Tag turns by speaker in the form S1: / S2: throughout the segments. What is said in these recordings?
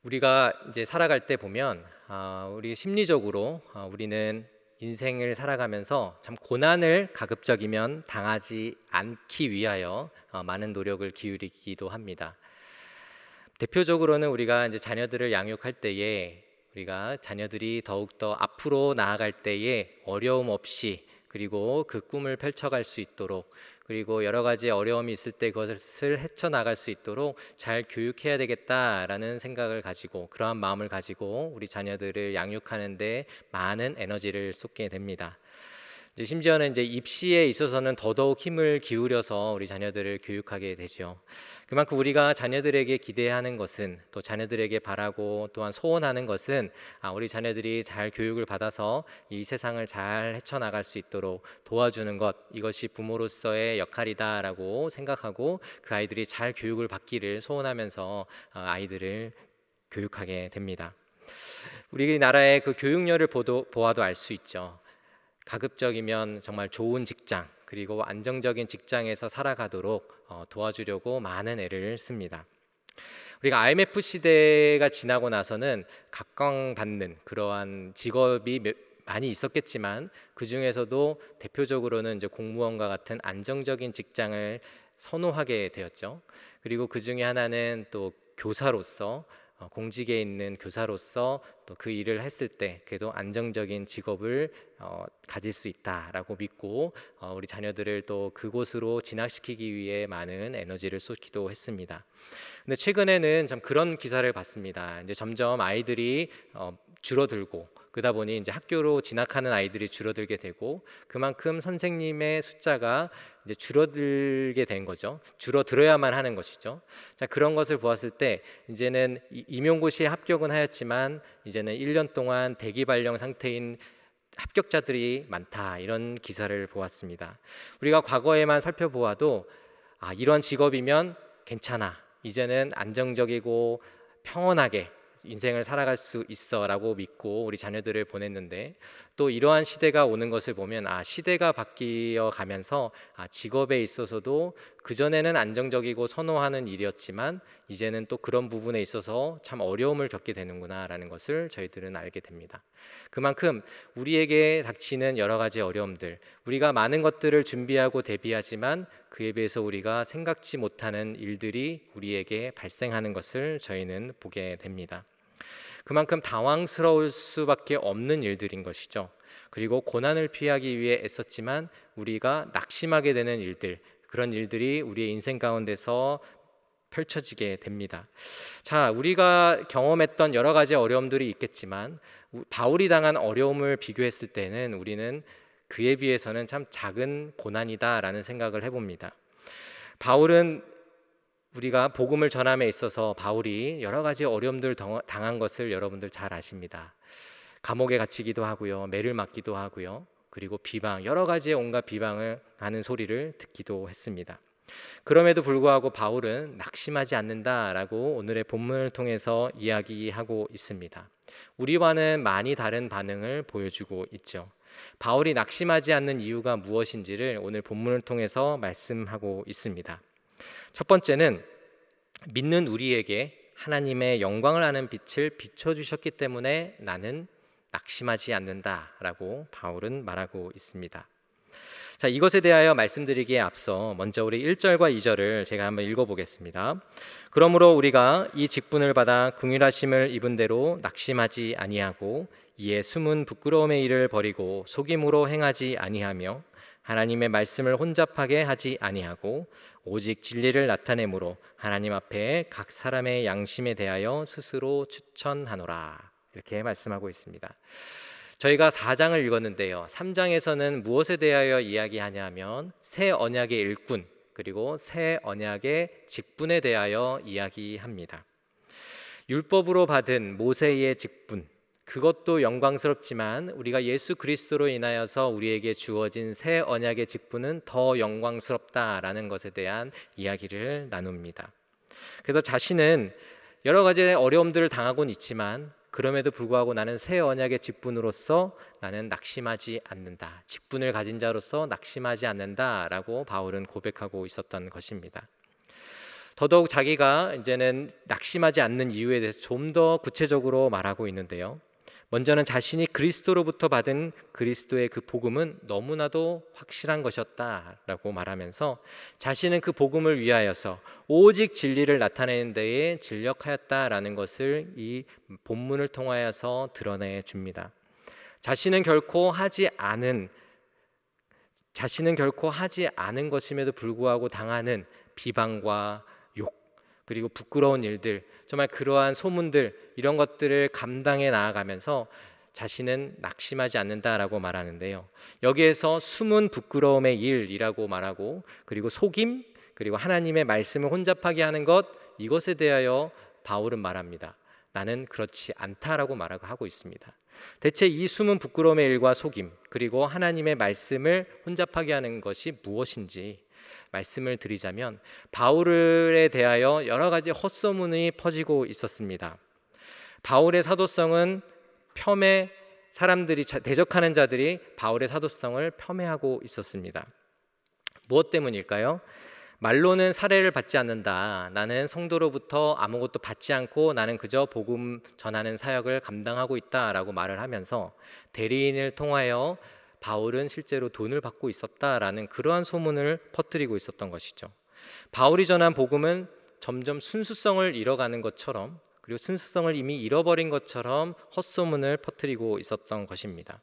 S1: 우리가 이제 살아갈 때 보면 우리 심리적으로 우리는 인생을 살아가면서 참 고난을 가급적이면 당하지 않기 위하여 많은 노력을 기울이기도 합니다. 대표적으로는 우리가 이제 자녀들을 양육할 때에 우리가 자녀들이 더욱더 앞으로 나아갈 때에 어려움 없이 그리고 그 꿈을 펼쳐갈 수 있도록 그리고 여러 가지 어려움이 있을 때 그것을 헤쳐나갈 수 있도록 잘 교육해야 되겠다라는 생각을 가지고 그러한 마음을 가지고 우리 자녀들을 양육하는데 많은 에너지를 쏟게 됩니다. 이제 심지어는 이제 입시에 있어서는 더더욱 힘을 기울여서 우리 자녀들을 교육하게 되죠. 그만큼 우리가 자녀들에게 기대하는 것은 또 자녀들에게 바라고 또한 소원하는 것은 우리 자녀들이 잘 교육을 받아서 이 세상을 잘 헤쳐나갈 수 있도록 도와주는 것, 이것이 부모로서의 역할이다라고 생각하고 그 아이들이 잘 교육을 받기를 소원하면서 아이들을 교육하게 됩니다. 우리나라의 그 교육열을 보아도 알 수 있죠. 가급적이면 정말 좋은 직장 그리고 안정적인 직장에서 살아가도록 도와주려고 많은 애를 씁니다. 우리가 IMF 시대가 지나고 나서는 각광받는 그러한 직업이 많이 있었겠지만 그 중에서도 대표적으로는 이제 공무원과 같은 안정적인 직장을 선호하게 되었죠. 그리고 그 중에 하나는 또 교사로서 공직에 있는 교사로서 또 그 일을 했을 때 그래도 안정적인 직업을 가질 수 있다라고 믿고 우리 자녀들을 또 그곳으로 진학시키기 위해 많은 에너지를 쏟기도 했습니다. 근데 최근에는 참 그런 기사를 봤습니다. 이제 점점 아이들이 줄어들고 그러다 보니 이제 학교로 진학하는 아이들이 줄어들게 되고 그만큼 선생님의 숫자가 이제 줄어들게 된 거죠. 줄어들어야만 하는 것이죠. 자, 그런 것을 보았을 때 이제는 임용고시에 합격은 하였지만 이제는 1년 동안 대기 발령 상태인 합격자들이 많다 이런 기사를 보았습니다. 우리가 과거에만 살펴보아도 이런 직업이면 괜찮아. 이제는 안정적이고 평온하게 인생을 살아갈 수 있어라고 믿고 우리 자녀들을 보냈는데 또 이러한 시대가 오는 것을 보면 시대가 바뀌어 가면서 직업에 있어서도 그전에는 안정적이고 선호하는 일이었지만 이제는 또 그런 부분에 있어서 참 어려움을 겪게 되는구나라는 것을 저희들은 알게 됩니다. 그만큼 우리에게 닥치는 여러 가지 어려움들, 우리가 많은 것들을 준비하고 대비하지만 그에 비해서 우리가 생각지 못하는 일들이 우리에게 발생하는 것을 저희는 보게 됩니다. 그만큼 당황스러울 수밖에 없는 일들인 것이죠. 그리고 고난을 피하기 위해 애썼지만 우리가 낙심하게 되는 일들, 그런 일들이 우리의 인생 가운데서 펼쳐지게 됩니다. 자, 우리가 경험했던 여러 가지 어려움들이 있겠지만 바울이 당한 어려움을 비교했을 때는 우리는 그에 비해서는 참 작은 고난이다라는 생각을 해봅니다. 바울은 우리가 복음을 전함에 있어서 바울이 여러 가지 어려움들 당한 것을 여러분들 잘 아십니다. 감옥에 갇히기도 하고요, 매를 맞기도 하고요, 그리고 비방, 여러 가지의 온갖 비방을 하는 소리를 듣기도 했습니다. 그럼에도 불구하고 바울은 낙심하지 않는다라고 오늘의 본문을 통해서 이야기하고 있습니다. 우리와는 많이 다른 반응을 보여주고 있죠. 바울이 낙심하지 않는 이유가 무엇인지를 오늘 본문을 통해서 말씀하고 있습니다. 첫 번째는 믿는 우리에게 하나님의 영광을 아는 빛을 비춰주셨기 때문에 나는 낙심하지 않는다라고 바울은 말하고 있습니다. 자, 이것에 대하여 말씀드리기에 앞서 먼저 우리 1절과 2절을 제가 한번 읽어보겠습니다. 그러므로 우리가 이 직분을 받아 긍휼하심을 입은 대로 낙심하지 아니하고 이에 숨은 부끄러움의 일을 버리고 속임으로 행하지 아니하며 하나님의 말씀을 혼잡하게 하지 아니하고 오직 진리를 나타내므로 하나님 앞에 각 사람의 양심에 대하여 스스로 추천하노라. 이렇게 말씀하고 있습니다. 저희가 4장을 읽었는데요. 3장에서는 무엇에 대하여 이야기하냐면 새 언약의 일꾼 그리고 새 언약의 직분에 대하여 이야기합니다. 율법으로 받은 모세의 직분, 그것도 영광스럽지만 우리가 예수 그리스도로 인하여서 우리에게 주어진 새 언약의 직분은 더 영광스럽다라는 것에 대한 이야기를 나눕니다. 그래서 자신은 여러 가지의 어려움들을 당하고는 있지만 그럼에도 불구하고 나는 새 언약의 직분으로서 나는 낙심하지 않는다. 직분을 가진 자로서 낙심하지 않는다라고 바울은 고백하고 있었던 것입니다. 더더욱 자기가 이제는 낙심하지 않는 이유에 대해서 좀 더 구체적으로 말하고 있는데요. 먼저는 자신이 그리스도로부터 받은 그리스도의 그 복음은 너무나도 확실한 것이었다라고 말하면서 자신은 그 복음을 위하여서 오직 진리를 나타내는 데에 진력하였다라는 것을 이 본문을 통하여서 드러내 줍니다. 자신은 결코 하지 않은 것임에도 불구하고 당하는 비방과 욕, 그리고 부끄러운 일들, 정말 그러한 소문들, 이런 것들을 감당해 나아가면서 자신은 낙심하지 않는다라고 말하는데요. 여기에서 숨은 부끄러움의 일이라고 말하고, 그리고 속임, 그리고 하나님의 말씀을 혼잡하게 하는 것, 이것에 대하여 바울은 말합니다. 나는 그렇지 않다라고 말하고 있습니다. 대체 이 숨은 부끄러움의 일과 속임, 그리고 하나님의 말씀을 혼잡하게 하는 것이 무엇인지 말씀을 드리자면, 바울에 대하여 여러 가지 헛소문이 퍼지고 있었습니다. 바울의 사도성은 사람들이 대적하는 자들이 바울의 사도성을 폄훼하고 있었습니다. 무엇 때문일까요? 말로는 사례를 받지 않는다. 나는 성도로부터 아무것도 받지 않고 나는 그저 복음 전하는 사역을 감당하고 있다라고 말을 하면서 대리인을 통하여 바울은 실제로 돈을 받고 있었다라는 그러한 소문을 퍼뜨리고 있었던 것이죠. 바울이 전한 복음은 점점 순수성을 잃어가는 것처럼, 그리고 순수성을 이미 잃어버린 것처럼 헛소문을 퍼뜨리고 있었던 것입니다.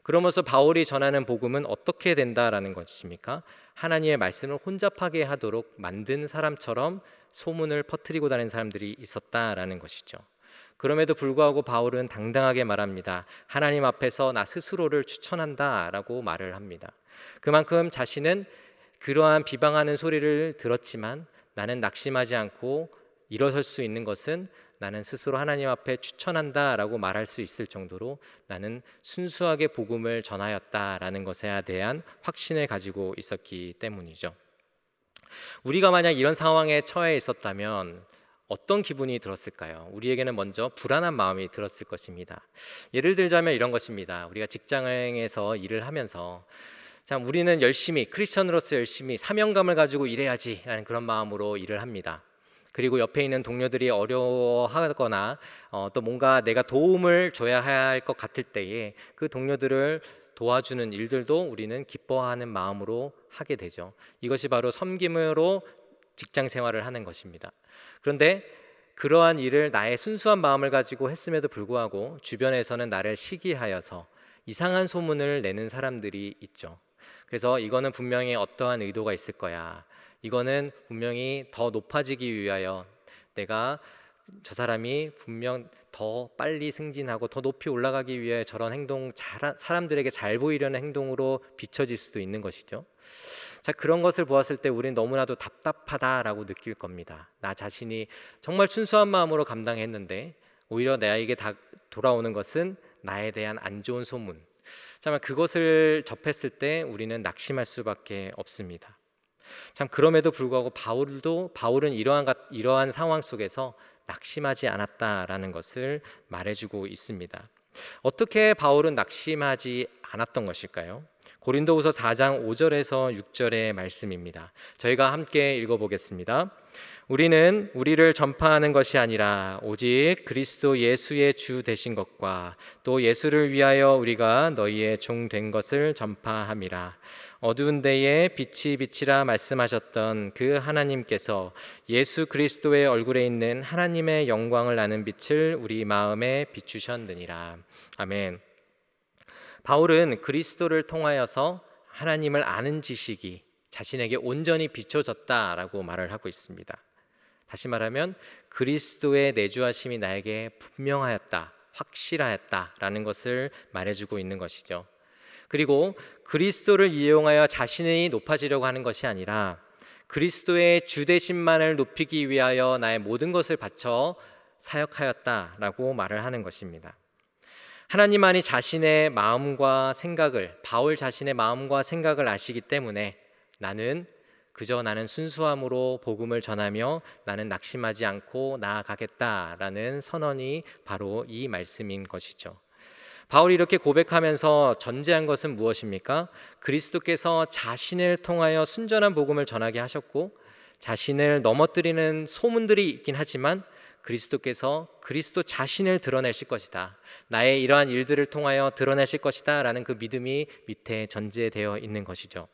S1: 그러면서 바울이 전하는 복음은 어떻게 된다라는 것입니까? 하나님의 말씀을 혼잡하게 하도록 만든 사람처럼 소문을 퍼뜨리고 다니는 사람들이 있었다라는 것이죠. 그럼에도 불구하고 바울은 당당하게 말합니다. 하나님 앞에서 나 스스로를 추천한다라고 말을 합니다. 그만큼 자신은 그러한 비방하는 소리를 들었지만 나는 낙심하지 않고 일어설 수 있는 것은 나는 스스로 하나님 앞에 추천한다라고 말할 수 있을 정도로 나는 순수하게 복음을 전하였다라는 것에 대한 확신을 가지고 있었기 때문이죠. 우리가 만약 이런 상황에 처해 있었다면 어떤 기분이 들었을까요? 우리에게는 먼저 불안한 마음이 들었을 것입니다. 예를 들자면 이런 것입니다. 우리가 직장에서 일을 하면서 참 우리는 열심히, 크리스천으로서 열심히 사명감을 가지고 일해야지라는 그런 마음으로 일을 합니다. 그리고 옆에 있는 동료들이 어려워하거나 또 뭔가 내가 도움을 줘야 할 것 같을 때에 그 동료들을 도와주는 일들도 우리는 기뻐하는 마음으로 하게 되죠. 이것이 바로 섬김으로 직장 생활을 하는 것입니다. 그런데 그러한 일을 나의 순수한 마음을 가지고 했음에도 불구하고 주변에서는 나를 시기하여서 이상한 소문을 내는 사람들이 있죠. 그래서 이거는 분명히 어떠한 의도가 있을 거야. 이거는 분명히 더 높아지기 위하여 내가 저 사람이 분명 더 빨리 승진하고 더 높이 올라가기 위해 저런 행동, 사람들에게 잘 보이려는 행동으로 비춰질 수도 있는 것이죠. 자, 그런 것을 보았을 때 우리는 너무나도 답답하다라고 느낄 겁니다. 나 자신이 정말 순수한 마음으로 감당했는데 오히려 나에게 돌아오는 것은 나에 대한 안 좋은 소문. 정말 그것을 접했을 때 우리는 낙심할 수밖에 없습니다. 참 그럼에도 불구하고 바울은 이러한 상황 속에서 낙심하지 않았다라는 것을 말해주고 있습니다. 어떻게 바울은 낙심하지 않았던 것일까요? 고린도후서 4장 5절에서 6절의 말씀입니다. 저희가 함께 읽어보겠습니다. 우리는 우리를 전파하는 것이 아니라 오직 그리스도 예수의 주 되신 것과 또 예수를 위하여 우리가 너희의 종 된 것을 전파함이라. 어두운 데에 빛이 비치라 말씀하셨던 그 하나님께서 예수 그리스도의 얼굴에 있는 하나님의 영광을 아는 빛을 우리 마음에 비추셨느니라. 아멘. 바울은 그리스도를 통하여서 하나님을 아는 지식이 자신에게 온전히 비춰졌다라고 말을 하고 있습니다. 다시 말하면 그리스도의 내주하심이 나에게 분명하였다, 확실하였다라는 것을 말해주고 있는 것이죠. 그리고 그리스도를 이용하여 자신이 높아지려고 하는 것이 아니라 그리스도의 주되심만을 높이기 위하여 나의 모든 것을 바쳐 사역하였다라고 말을 하는 것입니다. 하나님만이 자신의 마음과 생각을, 바울 자신의 마음과 생각을 아시기 때문에 나는 순수함으로 복음을 전하며 나는 낙심하지 않고 나아가겠다라는 선언이 바로 이 말씀인 것이죠. 바울이 이렇게 고백하면서 전제한 것은 무엇입니까? 그리스도께서 자신을 통하여 순전한 복음을 전하게 하셨고 자신을 넘어뜨리는 소문들이 있긴 하지만 그리스도께서 그리스도 자신을 드러내실 것이다. 나의 이러한 일들을 통하여 드러내실 것이다 라는 그 믿음이 밑에 전제되어 있는 것이죠.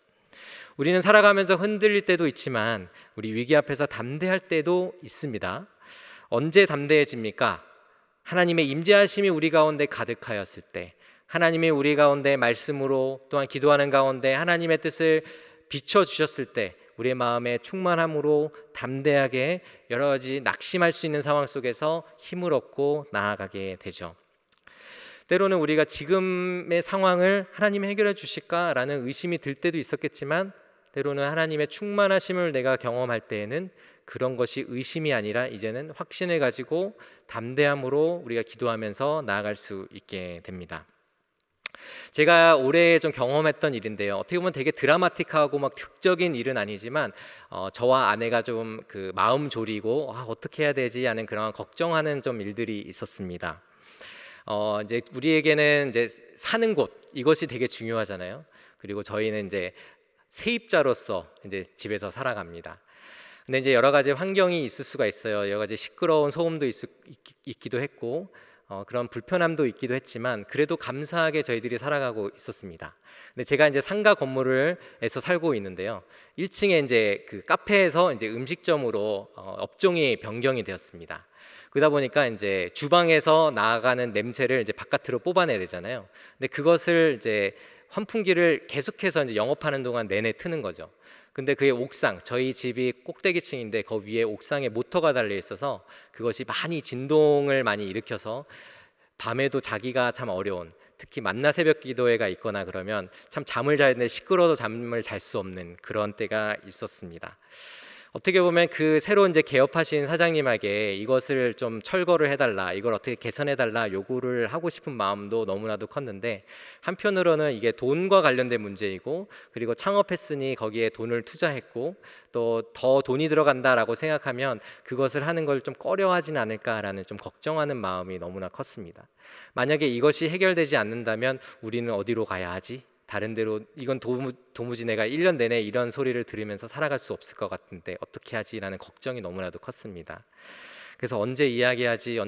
S1: 우리는 살아가면서 흔들릴 때도 있지만 우리 위기 앞에서 담대할 때도 있습니다. 언제 담대해집니까? 하나님의 임재하심이 우리 가운데 가득하였을 때, 하나님이 우리 가운데 말씀으로 또한 기도하는 가운데 하나님의 뜻을 비춰주셨을 때 우리의 마음에 충만함으로 담대하게 여러 가지 낙심할 수 있는 상황 속에서 힘을 얻고 나아가게 되죠. 때로는 우리가 지금의 상황을 하나님이 해결해 주실까라는 의심이 들 때도 있었겠지만 때로는 하나님의 충만하심을 내가 경험할 때에는 그런 것이 의심이 아니라 이제는 확신을 가지고 담대함으로 우리가 기도하면서 나아갈 수 있게 됩니다. 제가 올해 좀 경험했던 일인데요. 어떻게 보면 되게 드라마틱하고 막 극적인 일은 아니지만 저와 아내가 좀 그 마음 졸이고 어떻게 해야 되지 하는 그런 걱정하는 좀 일들이 있었습니다. 이제 우리에게는 이제 사는 곳 이것이 되게 중요하잖아요. 그리고 저희는 이제 세입자로서 이제 집에서 살아갑니다. 근데 이제 여러 가지 환경이 있을 수가 있어요. 여러 가지 시끄러운 소음도 있기도 했고 그런 불편함도 있기도 했지만 그래도 감사하게 저희들이 살아가고 있었습니다. 근데 제가 이제 상가 건물에서 살고 있는데요. 1층에 이제 그 카페에서 이제 음식점으로 업종이 변경이 되었습니다. 그러다 보니까 이제 주방에서 나아가는 냄새를 이제 바깥으로 뽑아내야 되잖아요. 근데 그것을 이제 환풍기를 계속해서 이제 영업하는 동안 내내 트는 거죠. 근데 그게 옥상, 저희 집이 꼭대기층인데 그 위에 옥상에 모터가 달려 있어서 그것이 많이 진동을 많이 일으켜서 밤에도 자기가 참 어려운, 특히 만나 새벽 기도회가 있거나 그러면 참 잠을 자는데 시끄러워서 잠을 잘 수 없는 그런 때가 있었습니다. 어떻게 보면 그 새로 이제 개업하신 사장님에게 이것을 좀 철거를 해달라, 이걸 어떻게 개선해달라 요구를 하고 싶은 마음도 너무나도 컸는데 한편으로는 이게 돈과 관련된 문제이고 그리고 창업했으니 거기에 돈을 투자했고 또 더 돈이 들어간다라고 생각하면 그것을 하는 걸 좀 꺼려하진 않을까라는 좀 걱정하는 마음이 너무나 컸습니다. 만약에 이것이 해결되지 않는다면 우리는 어디로 가야 하지? 다른 데로 이건 도무지 내가 1년 내내 이런 소리를 들으면서 살아갈 수 없을 것 같은데 어떻게 하지라는 걱정이 너무나도 컸습니다. 그래서 언제 이야기하지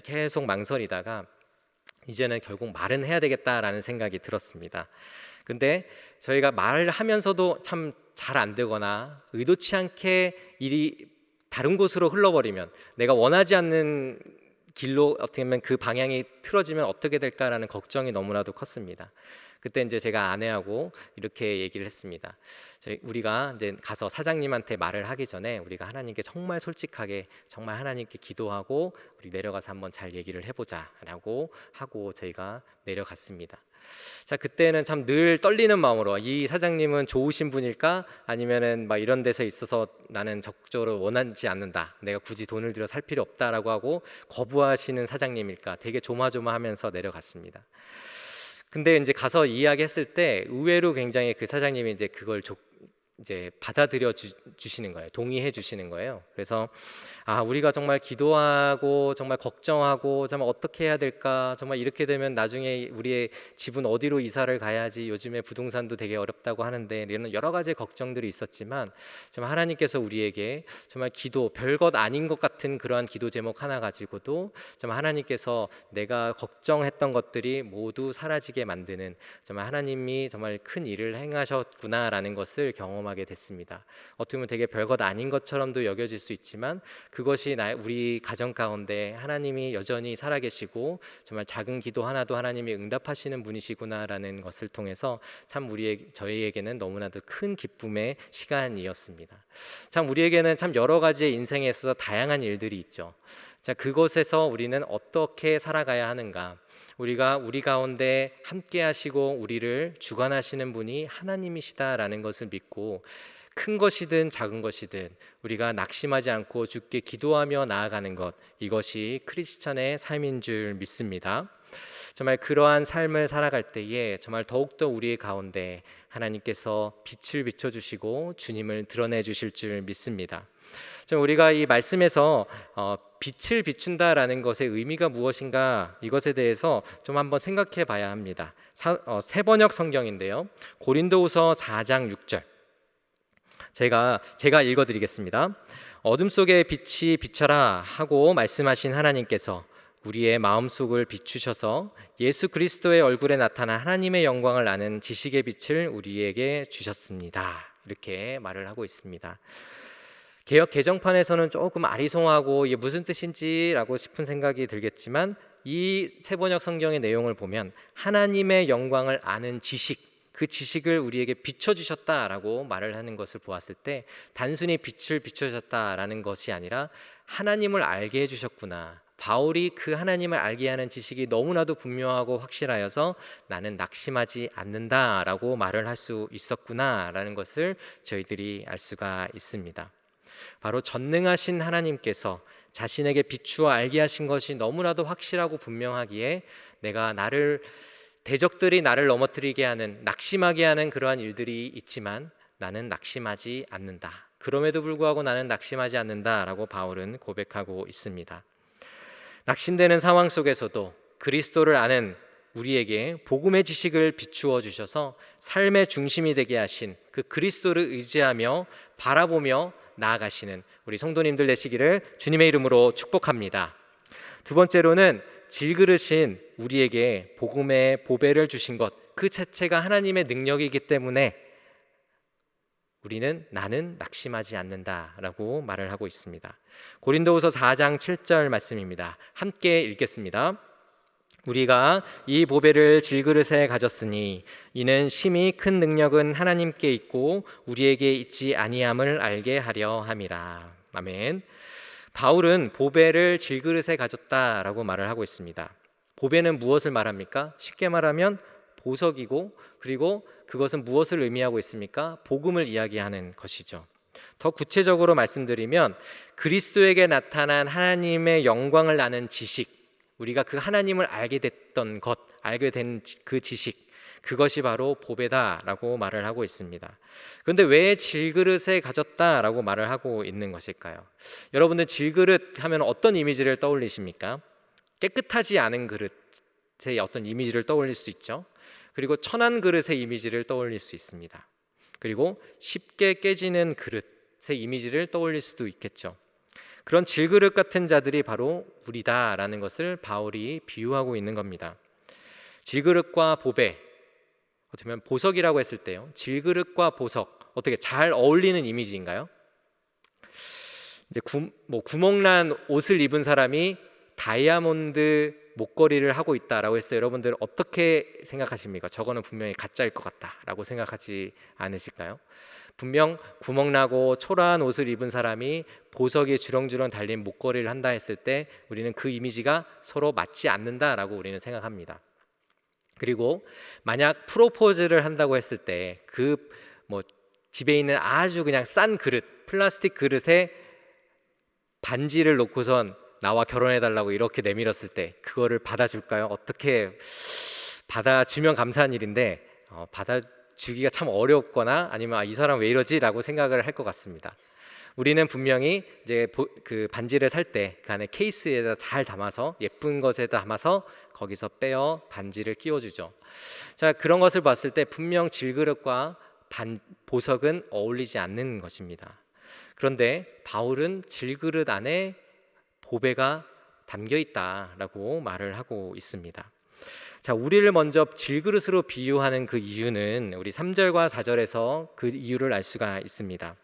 S1: 계속 망설이다가 이제는 결국 말은 해야 되겠다라는 생각이 들었습니다. 근데 저희가 말을 하면서도 참 잘 안 되거나 의도치 않게 일이 다른 곳으로 흘러버리면 내가 원하지 않는 길로 어떻게 보면 그 방향이 틀어지면 어떻게 될까라는 걱정이 너무나도 컸습니다. 그때 이제 제가 아내하고 이렇게 얘기를 했습니다. 우리가 이제 가서 사장님한테 말을 하기 전에 우리가 하나님께 정말 솔직하게 정말 하나님께 기도하고 우리 내려가서 한번 잘 얘기를 해보자라고 하고 저희가 내려갔습니다. 자, 그때는 참 늘 떨리는 마음으로 이 사장님은 좋으신 분일까? 아니면은 막 이런 데서 있어서 나는 적극적으로 원하지 않는다. 내가 굳이 돈을 들여 살 필요 없다라고 하고 거부하시는 사장님일까? 되게 조마조마하면서 내려갔습니다. 근데 이제 가서 이야기했을 때 의외로 굉장히 그 사장님이 이제 그걸 이제 받아들여 주시는 거예요. 동의해 주시는 거예요. 그래서 우리가 정말 기도하고 정말 걱정하고 정말 어떻게 해야 될까? 정말 이렇게 되면 나중에 우리의 집은 어디로 이사를 가야지? 요즘에 부동산도 되게 어렵다고 하는데 이런 여러 가지 걱정들이 있었지만 정말 하나님께서 우리에게 정말 기도 별것 아닌 것 같은 그러한 기도 제목 하나 가지고도 정말 하나님께서 내가 걱정했던 것들이 모두 사라지게 만드는 정말 하나님이 정말 큰 일을 행하셨구나라는 것을 경험하게 됐습니다. 어떻게 보면 되게 별것 아닌 것처럼도 여겨질 수 있지만 그것이 우리 가정 가운데 하나님이 여전히 살아계시고 정말 작은 기도 하나도 하나님이 응답하시는 분이시구나라는 것을 통해서 참 저희에게는 너무나도 큰 기쁨의 시간이었습니다. 참 우리에게는 참 여러 가지의 인생에 있어서 다양한 일들이 있죠. 자, 그곳에서 우리는 어떻게 살아가야 하는가? 우리가 우리 가운데 함께 하시고 우리를 주관하시는 분이 하나님이시다라는 것을 믿고 큰 것이든 작은 것이든 우리가 낙심하지 않고 주께 기도하며 나아가는 것, 이것이 크리스천의 삶인 줄 믿습니다. 정말 그러한 삶을 살아갈 때에 정말 더욱더 우리 가운데 하나님께서 빛을 비춰주시고 주님을 드러내 주실 줄 믿습니다. 좀 우리가 이 말씀에서 빛을 비춘다라는 것의 의미가 무엇인가 이것에 대해서 좀 한번 생각해 봐야 합니다. 세번역 성경인데요. 고린도후서 4장 6절. 제가 읽어드리겠습니다. 어둠 속에 빛이 비쳐라 하고 말씀하신 하나님께서 우리의 마음속을 비추셔서 예수 그리스도의 얼굴에 나타난 하나님의 영광을 아는 지식의 빛을 우리에게 주셨습니다. 이렇게 말을 하고 있습니다. 개역 개정판에서는 조금 아리송하고 이게 무슨 뜻인지라고 싶은 생각이 들겠지만, 이 세번역 성경의 내용을 보면 하나님의 영광을 아는 지식, 그 지식을 우리에게 비춰주셨다라고 말을 하는 것을 보았을 때, 단순히 빛을 비춰주셨다라는 것이 아니라 하나님을 알게 해주셨구나, 바울이 그 하나님을 알게 하는 지식이 너무나도 분명하고 확실하여서 나는 낙심하지 않는다라고 말을 할 수 있었구나라는 것을 저희들이 알 수가 있습니다. 바로 전능하신 하나님께서 자신에게 비추어 알게 하신 것이 너무나도 확실하고 분명하기에, 대적들이 나를 넘어뜨리게 하는, 낙심하게 하는 그러한 일들이 있지만 나는 낙심하지 않는다, 그럼에도 불구하고 나는 낙심하지 않는다라고 바울은 고백하고 있습니다. 낙심되는 상황 속에서도 그리스도를 아는 우리에게 복음의 지식을 비추어 주셔서 삶의 중심이 되게 하신 그 그리스도를 의지하며 바라보며 나아가시는 우리 성도님들 되시기를 주님의 이름으로 축복합니다. 두 번째로는 질그릇인 우리에게 복음의 보배를 주신 것, 그 자체가 하나님의 능력이기 때문에 나는 낙심하지 않는다라고 말을 하고 있습니다. 고린도후서 4장 7절 말씀입니다. 함께 읽겠습니다. 우리가 이 보배를 질그릇에 가졌으니 이는 심히 큰 능력은 하나님께 있고 우리에게 있지 아니함을 알게 하려 함이라. 아멘. 바울은 보배를 질그릇에 가졌다라고 말을 하고 있습니다. 보배는 무엇을 말합니까? 쉽게 말하면 보석이고, 그리고 그것은 무엇을 의미하고 있습니까? 복음을 이야기하는 것이죠. 더 구체적으로 말씀드리면 그리스도에게 나타난 하나님의 영광을 아는 지식, 우리가 그 하나님을 알게 됐던 것, 알게 된 그 지식, 그것이 바로 보배다라고 말을 하고 있습니다. 그런데 왜 질그릇에 가졌다라고 말을 하고 있는 것일까요? 여러분들 질그릇 하면 어떤 이미지를 떠올리십니까? 깨끗하지 않은 그릇의 어떤 이미지를 떠올릴 수 있죠. 그리고 천한 그릇의 이미지를 떠올릴 수 있습니다. 그리고 쉽게 깨지는 그릇의 이미지를 떠올릴 수도 있겠죠. 그런 질그릇 같은 자들이 바로 우리다라는 것을 바울이 비유하고 있는 겁니다. 질그릇과 보배, 어떻게 보면 보석이라고 했을 때요, 질그릇과 보석 어떻게 잘 어울리는 이미지인가요? 이제 구멍난 옷을 입은 사람이 다이아몬드 목걸이를 하고 있다라고 했어요. 여러분들 어떻게 생각하십니까? 저거는 분명히 가짜일 것 같다라고 생각하지 않으실까요? 분명 구멍나고 초라한 옷을 입은 사람이 보석이 주렁주렁 달린 목걸이를 한다 했을 때 우리는 그 이미지가 서로 맞지 않는다라고 우리는 생각합니다. 그리고 만약 프로포즈를 한다고 했을 때 집에 있는 아주 그냥 싼 그릇, 플라스틱 그릇에 반지를 놓고선 나와 결혼해달라고 이렇게 내밀었을 때 그거를 받아줄까요? 어떻게 받아주면 감사한 일인데 받아주기가 참 어렵거나 아니면 이 사람 왜 이러지? 라고 생각을 할 것 같습니다. 우리는 분명히 이제 그 반지를 살 때 그 안에 케이스에다 잘 담아서, 예쁜 것에다 담아서 거기서 빼어 반지를 끼워주죠. 자, 그런 것을 봤을 때 분명 질그릇과 보석은 어울리지 않는 것입니다. 그런데 바울은 질그릇 안에 보배가 담겨 있다라고 말을 하고 있습니다. 자, 우리를 먼저 질그릇으로 비유하는 그 이유는 우리 3절과 4절에서 그 이유를 알 수가 있습니다.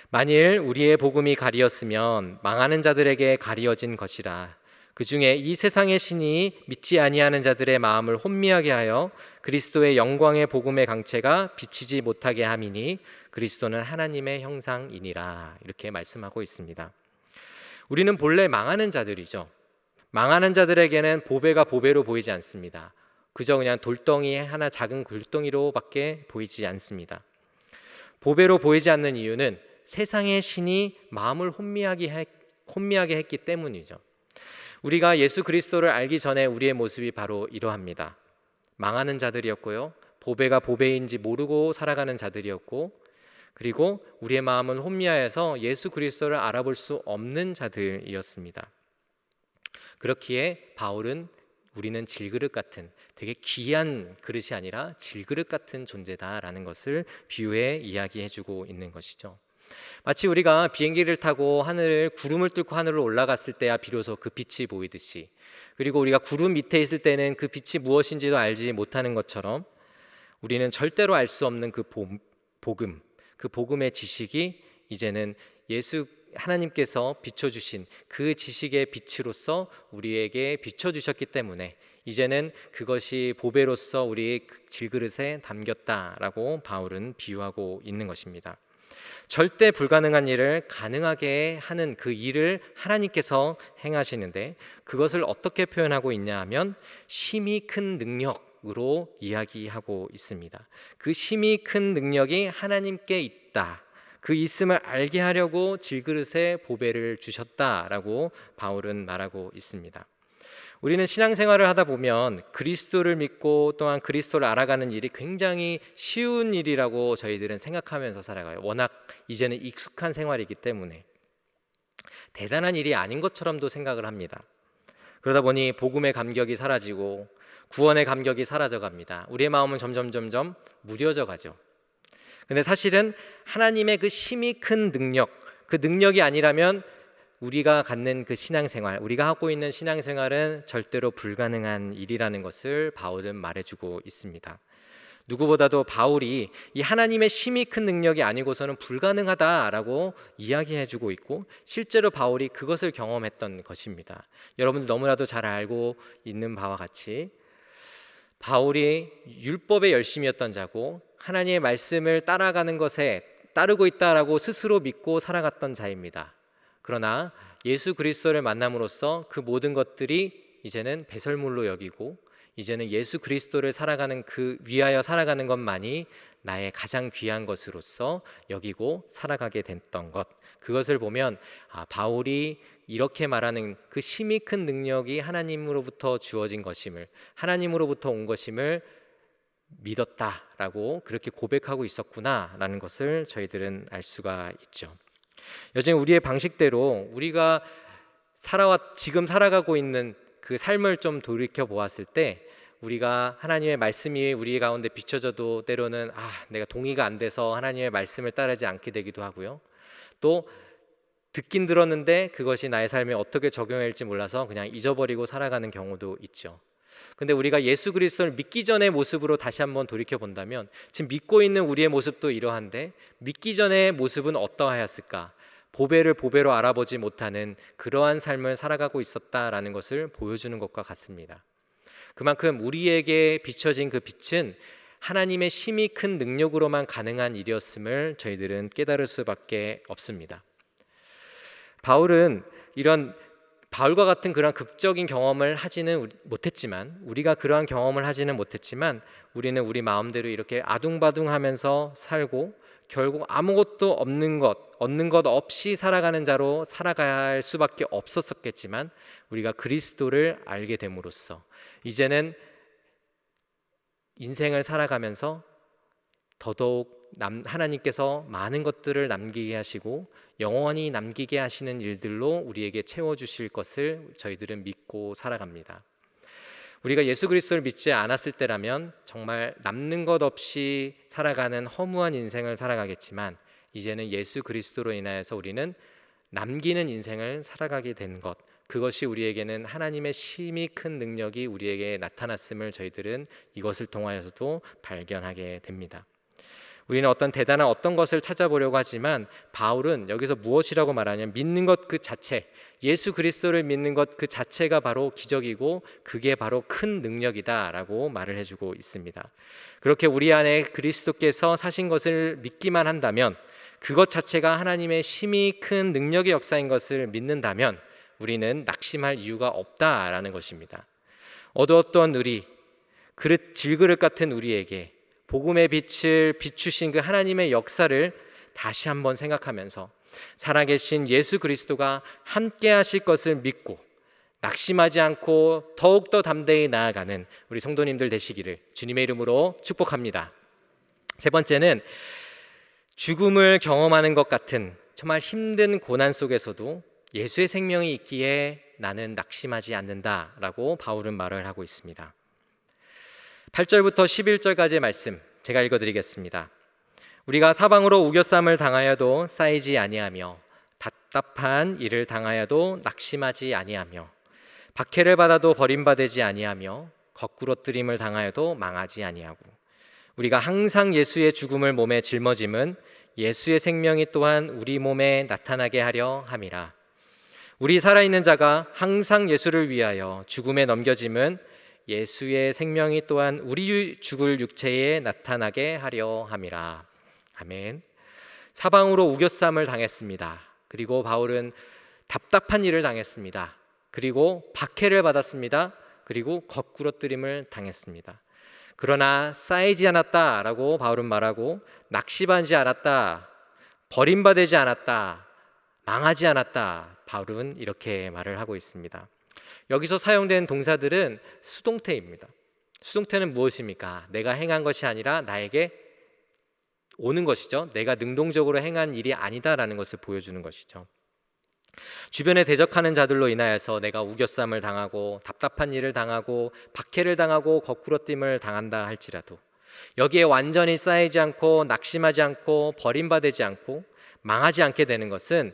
S1: 만일 우리의 복음이 가리었으면 망하는 자들에게 가리어진 것이라. 그 중에 이 세상의 신이 믿지 아니하는 자들의 마음을 혼미하게 하여 그리스도의 영광의 복음의 강체가 비치지 못하게 함이니 그리스도는 하나님의 형상이니라. 이렇게 말씀하고 있습니다. 우리는 본래 망하는 자들이죠. 망하는 자들에게는 보배가 보배로 보이지 않습니다. 그저 그냥 돌덩이 하나, 작은 돌덩이로밖에 보이지 않습니다. 보배로 보이지 않는 이유는 세상의 신이 마음을 혼미하게 했기 때문이죠. 우리가 예수 그리스도를 알기 전에 우리의 모습이 바로 이러합니다. 망하는 자들이었고요, 보배가 보배인지 모르고 살아가는 자들이었고, 그리고 우리의 마음은 혼미하여서 예수 그리스도를 알아볼 수 없는 자들이었습니다. 그렇기에 바울은 우리는 질그릇 같은 되게 귀한 그릇이 아니라 질그릇 같은 존재다라는 것을 비유해 이야기해주고 있는 것이죠. 마치 우리가 비행기를 타고 하늘을 구름을 뚫고 하늘로 올라갔을 때야 비로소 그 빛이 보이듯이, 그리고 우리가 구름 밑에 있을 때는 그 빛이 무엇인지도 알지 못하는 것처럼 우리는 절대로 알 수 없는 그 복음, 그 복음의 지식이 이제는 하나님께서 비춰주신 그 지식의 빛으로서 우리에게 비춰주셨기 때문에 이제는 그것이 보배로서 우리의 질그릇에 담겼다라고 바울은 비유하고 있는 것입니다. 절대 불가능한 일을 가능하게 하는 그 일을 하나님께서 행하시는데, 그것을 어떻게 표현하고 있냐 하면 심히 큰 능력으로 이야기하고 있습니다. 그 심히 큰 능력이 하나님께 있다, 그 있음을 알게 하려고 질그릇에 보배를 주셨다라고 바울은 말하고 있습니다. 우리는 신앙생활을 하다 보면 그리스도를 믿고 또한 그리스도를 알아가는 일이 굉장히 쉬운 일이라고 저희들은 생각하면서 살아가요. 워낙 이제는 익숙한 생활이기 때문에 대단한 일이 아닌 것처럼도 생각을 합니다. 그러다 보니 복음의 감격이 사라지고 구원의 감격이 사라져 갑니다. 우리의 마음은 점점 무뎌져 가죠. 근데 사실은 하나님의 그 심히 큰 능력, 그 능력이 아니라면 우리가 갖는 그 신앙생활, 우리가 하고 있는 신앙생활은 절대로 불가능한 일이라는 것을 바울은 말해주고 있습니다. 누구보다도 바울이 이 하나님의 심히 큰 능력이 아니고서는 불가능하다라고 이야기해주고 있고, 실제로 바울이 그것을 경험했던 것입니다. 여러분들 너무나도 잘 알고 있는 바와 같이 바울이 율법에 열심이었던 자고 하나님의 말씀을 따라가는 것에 따르고 있다라고 스스로 믿고 살아갔던 자입니다. 그러나 예수 그리스도를 만남으로써 그 모든 것들이 이제는 배설물로 여기고, 이제는 예수 그리스도를 위하여 살아가는 것만이 나의 가장 귀한 것으로서 여기고 살아가게 됐던 것, 그것을 보면 바울이 이렇게 말하는 그 심히 큰 능력이 하나님으로부터 주어진 것임을, 하나님으로부터 온 것임을 믿었다라고 그렇게 고백하고 있었구나라는 것을 저희들은 알 수가 있죠. 여전히 우리의 방식대로 우리가 지금 살아가고 있는 그 삶을 좀 돌이켜 보았을 때, 우리가 하나님의 말씀이 우리 가운데 비춰져도 때로는 내가 동의가 안 돼서 하나님의 말씀을 따르지 않게 되기도 하고요. 또 듣긴 들었는데 그것이 나의 삶에 어떻게 적용할지 몰라서 그냥 잊어버리고 살아가는 경우도 있죠. 근데 우리가 예수 그리스도를 믿기 전의 모습으로 다시 한번 돌이켜 본다면, 지금 믿고 있는 우리의 모습도 이러한데 믿기 전의 모습은 어떠하였을까? 보배를 보배로 알아보지 못하는 그러한 삶을 살아가고 있었다라는 것을 보여주는 것과 같습니다. 그만큼 우리에게 비춰진 그 빛은 하나님의 심히 큰 능력으로만 가능한 일이었음을 저희들은 깨달을 수밖에 없습니다. 바울과 같은 그런 극적인 경험을 하지는 못했지만, 우리가 그러한 경험을 하지는 못했지만, 우리는 우리 마음대로 이렇게 아둥바둥하면서 살고 결국 아무것도 얻는 것 없이 살아가는 자로 살아갈 수밖에 없었겠지만, 우리가 그리스도를 알게 됨으로써 이제는 인생을 살아가면서 더더욱 하나님께서 많은 것들을 남기게 하시고 영원히 남기게 하시는 일들로 우리에게 채워주실 것을 저희들은 믿고 살아갑니다. 우리가 예수 그리스도를 믿지 않았을 때라면 정말 남는 것 없이 살아가는 허무한 인생을 살아가겠지만, 이제는 예수 그리스도로 인하여서 우리는 남기는 인생을 살아가게 된 것, 그것이 우리에게는 하나님의 심히 큰 능력이 우리에게 나타났음을 저희들은 이것을 통하여서도 발견하게 됩니다. 우리는 대단한 어떤 것을 찾아보려고 하지만, 바울은 여기서 무엇이라고 말하냐면 믿는 것 그 자체, 예수 그리스도를 믿는 것 그 자체가 바로 기적이고 그게 바로 큰 능력이다라고 말을 해주고 있습니다. 그렇게 우리 안에 그리스도께서 사신 것을 믿기만 한다면, 그것 자체가 하나님의 심히 큰 능력의 역사인 것을 믿는다면 우리는 낙심할 이유가 없다라는 것입니다. 어두웠던 질그릇 같은 우리에게 복음의 빛을 비추신 그 하나님의 역사를 다시 한번 생각하면서 살아계신 예수 그리스도가 함께 하실 것을 믿고 낙심하지 않고 더욱더 담대히 나아가는 우리 성도님들 되시기를 주님의 이름으로 축복합니다. 세 번째는 죽음을 경험하는 것 같은 정말 힘든 고난 속에서도 예수의 생명이 있기에 나는 낙심하지 않는다라고 바울은 말을 하고 있습니다. 8절부터 11절까지의 말씀 제가 읽어드리겠습니다. 우리가 사방으로 우겨쌈을 당하여도 쌓이지 아니하며 답답한 일을 당하여도 낙심하지 아니하며 박해를 받아도 버림받지 아니하며 거꾸러뜨림을 당하여도 망하지 아니하고 우리가 항상 예수의 죽음을 몸에 짊어짐은 예수의 생명이 또한 우리 몸에 나타나게 하려 함이라. 우리 살아있는 자가 항상 예수를 위하여 죽음에 넘겨짐은 예수의 생명이 또한 우리 죽을 육체에 나타나게 하려 함이라. 아멘. 사방으로 우겨쌈을 당했습니다. 그리고 바울은 답답한 일을 당했습니다. 그리고 박해를 받았습니다. 그리고 거꾸러뜨림을 당했습니다. 그러나 쌓이지 않았다라고 바울은 말하고 낙심하지 않았다, 버림받지 않았다, 망하지 않았다. 바울은 이렇게 말을 하고 있습니다. 여기서 사용된 동사들은 수동태입니다. 수동태는 무엇입니까? 내가 행한 것이 아니라 나에게 오는 것이죠. 내가 능동적으로 행한 일이 아니다라는 것을 보여주는 것이죠. 주변에 대적하는 자들로 인하여서 내가 우겨쌈을 당하고 답답한 일을 당하고 박해를 당하고 거꾸러짐을 당한다 할지라도 여기에 완전히 쌓이지 않고 낙심하지 않고 버림받지 않고 망하지 않게 되는 것은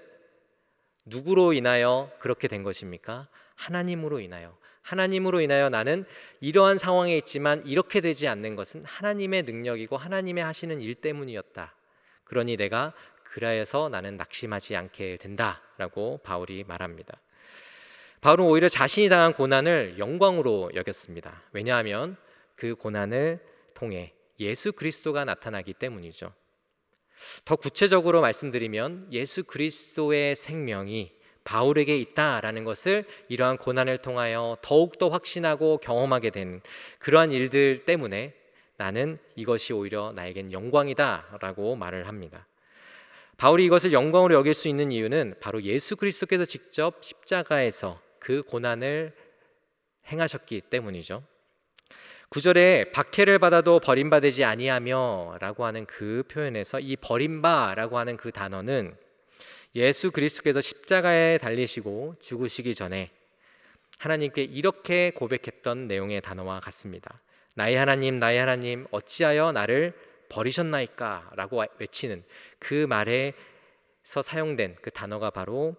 S1: 누구로 인하여 그렇게 된 것입니까? 하나님으로 인하여. 하나님으로 인하여 나는 이러한 상황에 있지만 이렇게 되지 않는 것은 하나님의 능력이고 하나님의 하시는 일 때문이었다. 그러니 내가 그라여서 나는 낙심하지 않게 된다라고 바울이 말합니다. 바울은 오히려 자신이 당한 고난을 영광으로 여겼습니다. 왜냐하면 그 고난을 통해 예수 그리스도가 나타나기 때문이죠. 더 구체적으로 말씀드리면 예수 그리스도의 생명이 바울에게 있다라는 것을 이러한 고난을 통하여 더욱더 확신하고 경험하게 된 그러한 일들 때문에 나는 이것이 오히려 나에겐 영광이다라고 말을 합니다. 바울이 이것을 영광으로 여길 수 있는 이유는 바로 예수 그리스도께서 직접 십자가에서 그 고난을 행하셨기 때문이죠. 9절에 박해를 받아도 버림받지 아니하며 라고 하는 그 표현에서 이 버림바라고 하는 그 단어는 예수 그리스도께서 십자가에 달리시고 죽으시기 전에 하나님께 이렇게 고백했던 내용의 단어와 같습니다. 나의 하나님 어찌하여 나를 버리셨나이까 라고 외치는 그 말에서 사용된 그 단어가 바로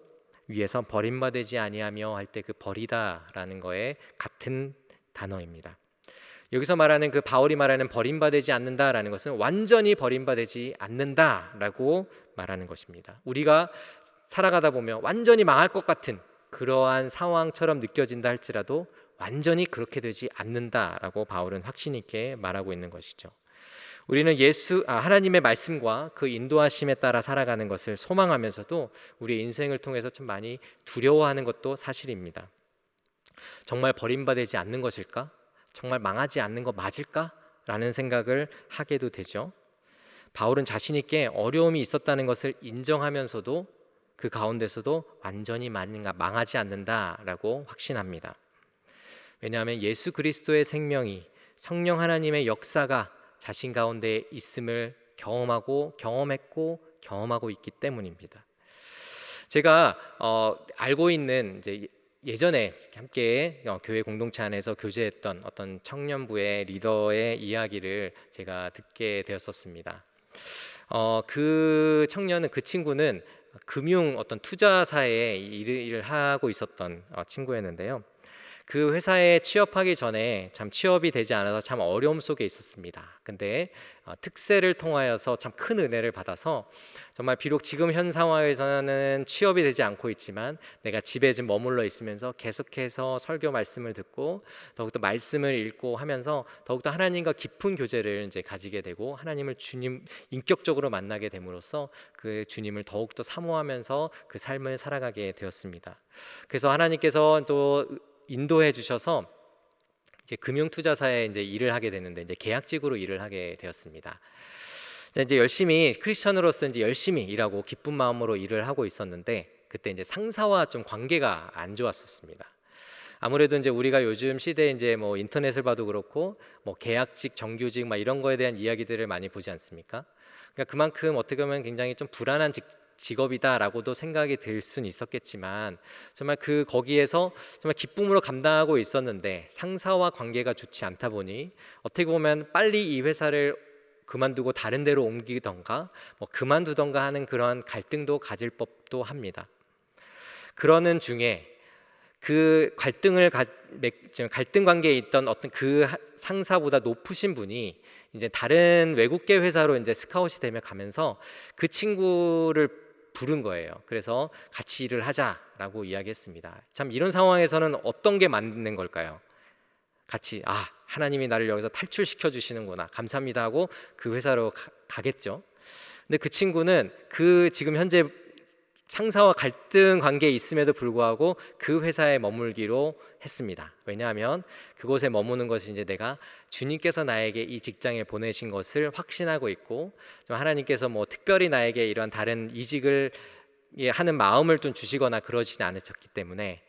S1: 위에서 버림받지 아니하며 할 때 그 버리다라는 거에 같은 단어입니다. 여기서 말하는 그 바울이 말하는 버림받지 않는다라는 것은 완전히 버림받지 않는다라고 말하는 것입니다. 우리가 살아가다 보면 완전히 망할 것 같은 그러한 상황처럼 느껴진다 할지라도 완전히 그렇게 되지 않는다라고 바울은 확신 있게 말하고 있는 것이죠. 우리는 하나님의 말씀과 그 인도하심에 따라 살아가는 것을 소망하면서도 우리의 인생을 통해서 좀 많이 두려워하는 것도 사실입니다. 정말 버림받지 않는 것일까? 정말 망하지 않는 거 맞을까? 라는 생각을 하게도 되죠. 바울은 자신 있게 어려움이 있었다는 것을 인정하면서도 그 가운데서도 완전히 망하지 않는다라고 확신합니다. 왜냐하면 예수 그리스도의 생명이 성령 하나님의 역사가 자신 가운데 있음을 경험했고 경험하고 있기 때문입니다. 제가 알고 있는 이제 예전에 함께 교회 공동체 안에서 교제했던 어떤 청년부의 리더의 이야기를 제가 듣게 되었었습니다. 그 친구는 금융 어떤 투자사에 일을 하고 있었던 친구였는데요. 그 회사에 취업하기 전에 참 취업이 되지 않아서 참 어려움 속에 있었습니다. 근데 특세를 통하여서 참 큰 은혜를 받아서 정말 비록 지금 현 상황에서는 취업이 되지 않고 있지만 내가 집에 좀 머물러 있으면서 계속해서 설교 말씀을 듣고 더욱더 말씀을 읽고 하면서 더욱더 하나님과 깊은 교제를 이제 가지게 되고 하나님을 인격적으로 만나게 됨으로써 그 주님을 더욱더 사모하면서 그 삶을 살아가게 되었습니다. 그래서 하나님께서 또 인도해 주셔서 이제 금융투자사에 이제 일을 하게 됐는데 이제 계약직으로 일을 하게 되었습니다. 이제 열심히 크리스천으로서 이제 열심히 일하고 기쁜 마음으로 일을 하고 있었는데 그때 이제 상사와 좀 관계가 안 좋았었습니다. 아무래도 이제 우리가 요즘 시대에 이제 뭐 인터넷을 봐도 그렇고 뭐 계약직, 정규직 막 이런 거에 대한 이야기들을 많이 보지 않습니까? 그러니까 그만큼 어떻게 보면 굉장히 좀 불안한 직업이다라고도 생각이 들 수는 있었겠지만 정말 거기에서 정말 기쁨으로 감당하고 있었는데 상사와 관계가 좋지 않다 보니 어떻게 보면 빨리 이 회사를 그만두고 다른 데로 옮기던가 뭐 그만두던가 하는 그런 갈등도 가질 법도 합니다. 그러는 중에 지금 갈등 관계에 있던 어떤 상사보다 높으신 분이 이제 다른 외국계 회사로 이제 스카웃이 되며 가면서 그 친구를 부른 거예요. 그래서 같이 일을 하자라고 이야기했습니다. 참 이런 상황에서는 어떤 게 맞는 걸까요? 같이 하나님이 나를 여기서 탈출시켜 주시는구나, 감사합니다 하고 그 회사로 가겠죠. 근데 그 친구는 지금 현재 상사와 갈등 관계에 있음에도 불구하고 그 회사에 머물기로 했습니다. 왜냐하면 그곳에 머무는 것이 이제 내가 주님께서 나에게 이 직장에 보내신 것을 확신하고 있고 좀 하나님께서 뭐 특별히 나에게 이런 다른 이직을 하는 마음을 좀 주시거나 그러지는 않으셨기 때문에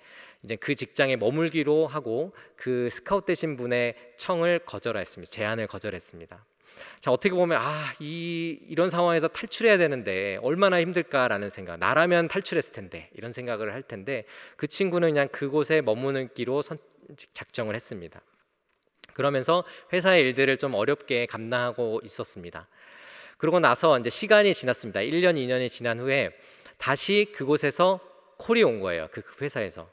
S1: 이제 그 직장에 머물기로 하고 그 스카웃 되신 분의 제안을 거절했습니다. 자, 어떻게 보면 이런 상황에서 탈출해야 되는데 얼마나 힘들까라는 생각, 나라면 탈출했을 텐데 이런 생각을 할 텐데 그 친구는 그냥 그곳에 머무는기로 작정을 했습니다. 그러면서 회사의 일들을 좀 어렵게 감당하고 있었습니다. 그러고 나서 이제 시간이 지났습니다. 1년, 2년이 지난 후에 다시 그곳에서 콜이 온 거예요. 그 회사에서.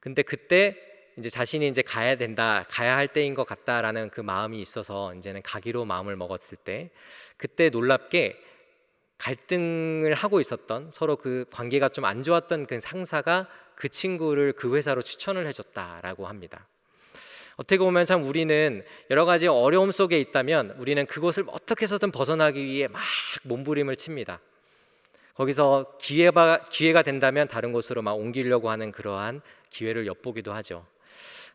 S1: 근데 그때 이제 자신이 이제 가야 할 때인 것 같다라는 그 마음이 있어서 이제는 가기로 마음을 먹었을 때 그때 놀랍게 갈등을 하고 있었던 서로 그 관계가 좀 안 좋았던 그 상사가 그 친구를 그 회사로 추천을 해줬다라고 합니다. 어떻게 보면 참 우리는 여러 가지 어려움 속에 있다면 우리는 그곳을 어떻게 해서든 벗어나기 위해 막 몸부림을 칩니다. 거기서 기회가 된다면 다른 곳으로 막 옮기려고 하는 그러한 기회를 엿보기도 하죠.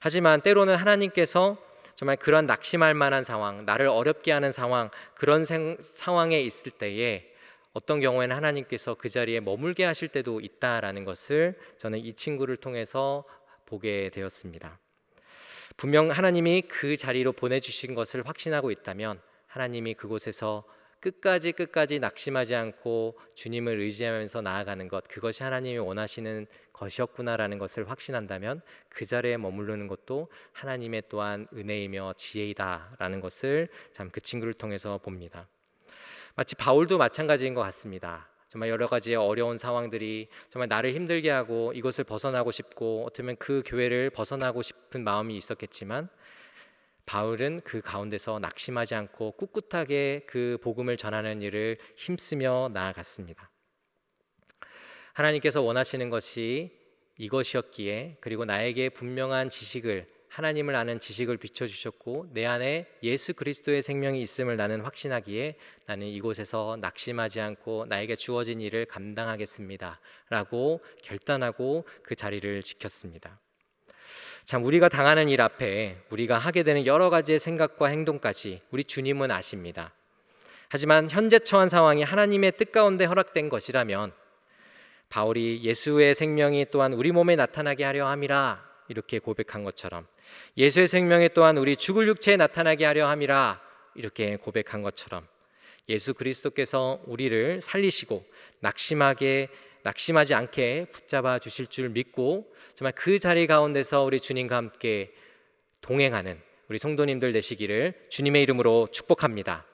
S1: 하지만 때로는 하나님께서 정말 그런 낙심할 만한 상황, 나를 어렵게 하는 상황, 그런 상황에 있을 때에 어떤 경우에는 하나님께서 그 자리에 머물게 하실 때도 있다라는 것을 저는 이 친구를 통해서 보게 되었습니다. 분명 하나님이 그 자리로 보내주신 것을 확신하고 있다면 하나님이 그곳에서 끝까지 낙심하지 않고 주님을 의지하면서 나아가는 것, 그것이 하나님이 원하시는 것이었구나라는 것을 확신한다면 그 자리에 머무르는 것도 하나님의 또한 은혜이며 지혜이다라는 것을 참 그 친구를 통해서 봅니다. 마치 바울도 마찬가지인 것 같습니다. 정말 여러 가지의 어려운 상황들이 정말 나를 힘들게 하고 이것을 벗어나고 싶고 어떻게 보면 그 교회를 벗어나고 싶은 마음이 있었겠지만 바울은 그 가운데서 낙심하지 않고 꿋꿋하게 그 복음을 전하는 일을 힘쓰며 나아갔습니다. 하나님께서 원하시는 것이 이것이었기에 그리고 나에게 분명한 지식을 하나님을 아는 지식을 비춰주셨고 내 안에 예수 그리스도의 생명이 있음을 나는 확신하기에 나는 이곳에서 낙심하지 않고 나에게 주어진 일을 감당하겠습니다 라고 결단하고 그 자리를 지켰습니다. 참 우리가 당하는 일 앞에 우리가 하게 되는 여러 가지의 생각과 행동까지 우리 주님은 아십니다. 하지만 현재 처한 상황이 하나님의 뜻 가운데 허락된 것이라면 바울이 예수의 생명이 또한 우리 몸에 나타나게 하려 함이라 이렇게 고백한 것처럼 예수의 생명이 또한 우리 죽을 육체에 나타나게 하려 함이라 이렇게 고백한 것처럼 예수 그리스도께서 우리를 살리시고 낙심하지 않게 붙잡아 주실 줄 믿고 정말 그 자리 가운데서 우리 주님과 함께 동행하는 우리 성도님들 되시기를 주님의 이름으로 축복합니다.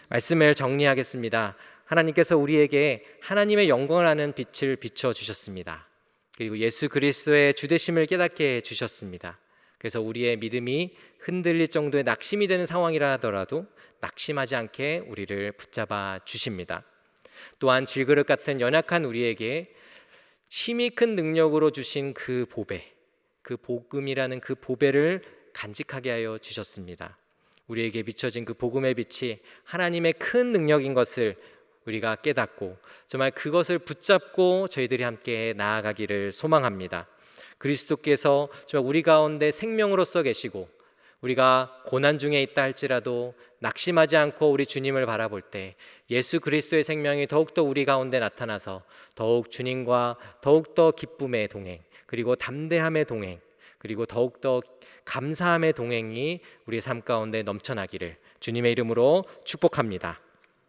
S1: 말씀을 정리하겠습니다. 하나님께서 우리에게 하나님의 영광을 아는 빛을 비춰 주셨습니다. 그리고 예수 그리스도의 주되심을 깨닫게 해 주셨습니다. 그래서 우리의 믿음이 흔들릴 정도의 낙심이 되는 상황이라 하더라도 낙심하지 않게 우리를 붙잡아 주십니다. 또한 질그릇 같은 연약한 우리에게 힘이 큰 능력으로 주신 그 보배, 그 복음이라는 그 보배를 간직하게 하여 주셨습니다. 우리에게 비춰진 그 복음의 빛이 하나님의 큰 능력인 것을 우리가 깨닫고 정말 그것을 붙잡고 저희들이 함께 나아가기를 소망합니다. 그리스도께서 정말 우리 가운데 생명으로서 계시고 우리가 고난 중에 있다 할지라도 낙심하지 않고 우리 주님을 바라볼 때 예수 그리스도의 생명이 더욱더 우리 가운데 나타나서 더욱 주님과 더욱더 기쁨의 동행 그리고 담대함의 동행 그리고 더욱더 감사함의 동행이 우리의 삶 가운데 넘쳐나기를 주님의 이름으로 축복합니다.